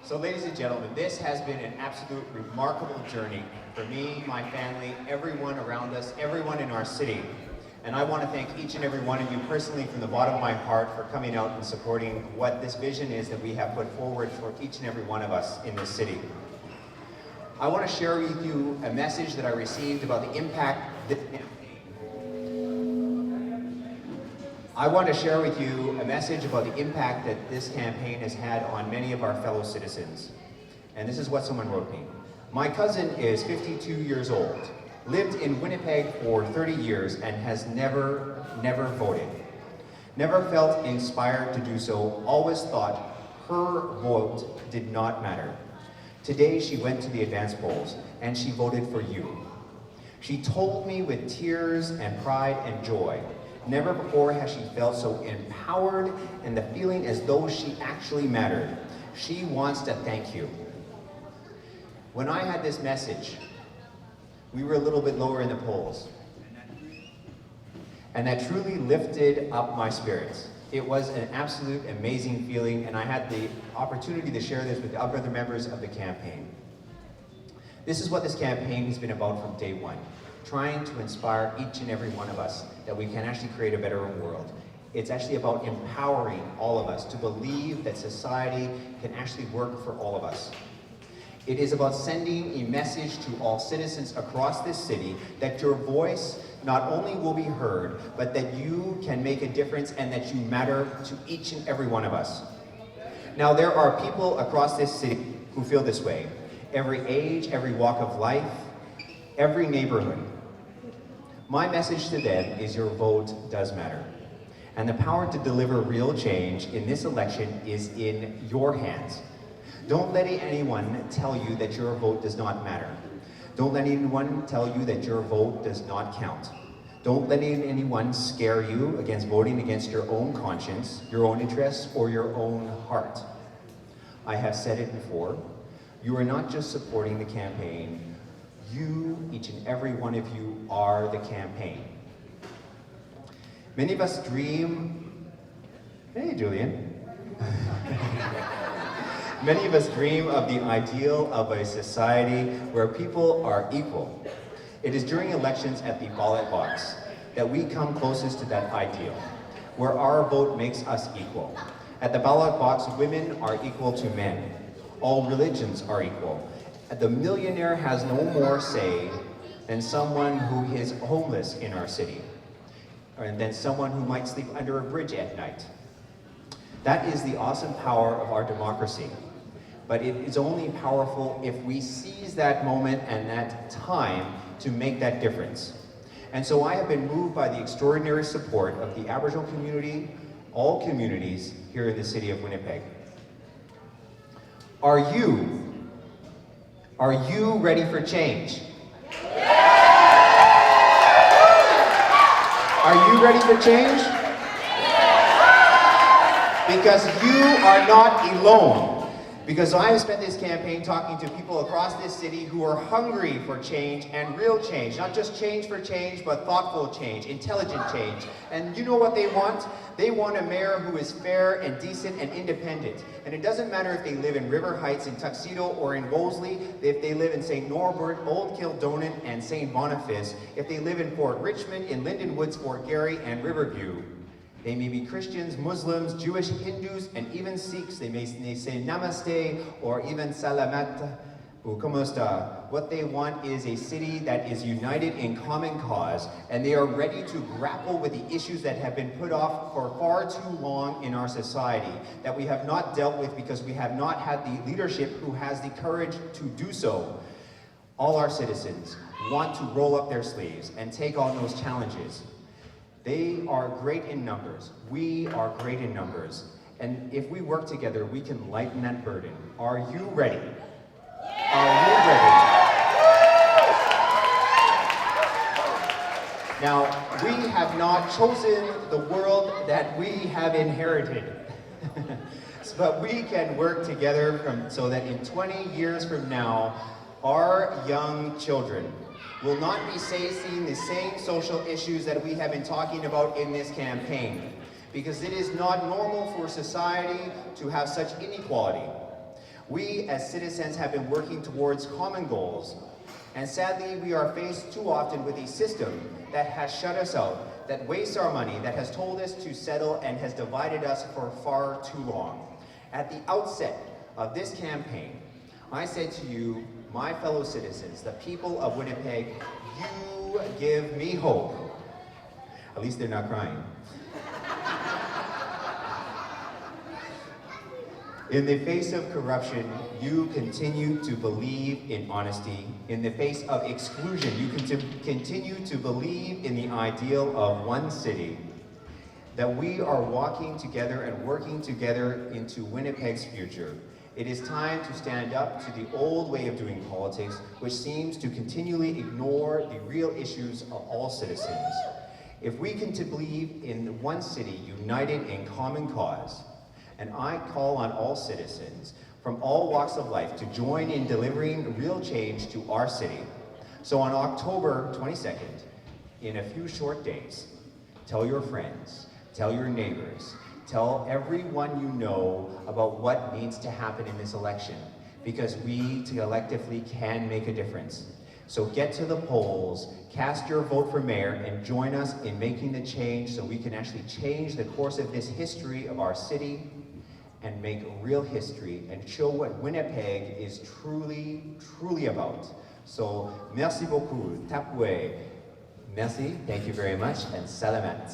So ladies and gentlemen, this has been an absolute remarkable journey for me, my family, everyone around us, everyone in our city. And I want to thank each and every one of you personally from the bottom of my heart for coming out and supporting what this vision is that we have put forward for each and every one of us in this city. I want to share with you a message that I received about the impact this campaign. I want to share with you a message about the impact that this campaign has had on many of our fellow citizens. And this is what someone wrote me. My cousin is 52 years old, lived in Winnipeg for 30 years, and has never voted. Never felt inspired to do so, always thought her vote did not matter. Today she went to the advance polls, and she voted for you. She told me with tears and pride and joy, never before has she felt so empowered and the feeling as though she actually mattered. She wants to thank you. When I had this message, we were a little bit lower in the polls. And that truly lifted up my spirits. It was an absolute amazing feeling, and I had the opportunity to share this with the other members of the campaign. This is what this campaign has been about from day one. Trying to inspire each and every one of us that we can actually create a better world. It's actually about empowering all of us to believe that society can actually work for all of us. It is about sending a message to all citizens across this city that your voice not only will be heard, but that you can make a difference and that you matter to each and every one of us. Now, there are people across this city who feel this way. Every age, every walk of life, every neighborhood. My message to them is your vote does matter. And the power to deliver real change in this election is in your hands. Don't let anyone tell you that your vote does not matter. Don't let anyone tell you that your vote does not count. Don't let anyone scare you against voting against your own conscience, your own interests, or your own heart. I have said it before, you are not just supporting the campaign, you, each and every one of you, are the campaign. Many of us dream, hey Julian. Many of us dream of the ideal of a society where people are equal. It is during elections at the ballot box that we come closest to that ideal, where our vote makes us equal. At the ballot box, women are equal to men. All religions are equal. The millionaire has no more say than someone who is homeless in our city, and than someone who might sleep under a bridge at night. That is the awesome power of our democracy. But it is only powerful if we seize that moment and that time to make that difference. And so I have been moved by the extraordinary support of the Aboriginal community, all communities here in the city of Winnipeg. Are you ready for change? Are you ready for change? Because you are not alone. Because I have spent this campaign talking to people across this city who are hungry for change and real change. Not just change for change, but thoughtful change, intelligent change. And you know what they want? They want a mayor who is fair and decent and independent. And it doesn't matter if they live in River Heights, in Tuxedo, or in Wolseley, if they live in St. Norbert, Old Kildonan, and St. Boniface, if they live in Fort Richmond, in Linden Woods, Fort Garry, and Riverview. They may be Christians, Muslims, Jewish, Hindus, and even Sikhs. They may say Namaste or even Salamat or Kumusta. What they want is a city that is united in common cause, and they are ready to grapple with the issues that have been put off for far too long in our society, that we have not dealt with because we have not had the leadership who has the courage to do so. All our citizens want to roll up their sleeves and take on those challenges. They are great in numbers. We are great in numbers. And if we work together, we can lighten that burden. Are you ready? Are you ready? Now, we have not chosen the world that we have inherited. But we can work together so that in 20 years from now, our young children will not be facing the same social issues that we have been talking about in this campaign, because it is not normal for society to have such inequality. We as citizens have been working towards common goals, and sadly we are faced too often with a system that has shut us out, that wastes our money, that has told us to settle and has divided us for far too long. At the outset of this campaign, I said to you, my fellow citizens, the people of Winnipeg, you give me hope. At least they're not crying. In the face of corruption, you continue to believe in honesty. In the face of exclusion, you continue to believe in the ideal of one city. That we are walking together and working together into Winnipeg's future. It is time to stand up to the old way of doing politics, which seems to continually ignore the real issues of all citizens. If we can believe in one city united in common cause, and I call on all citizens from all walks of life to join in delivering real change to our city. So on October 22nd, in a few short days, tell your friends, tell your neighbors, tell everyone you know about what needs to happen in this election, because we collectively can make a difference. So get to the polls, cast your vote for mayor, and join us in making the change so we can actually change the course of this history of our city and make real history and show what Winnipeg is truly, truly about. So, merci beaucoup, tapwe. Merci, thank you very much, and salamat.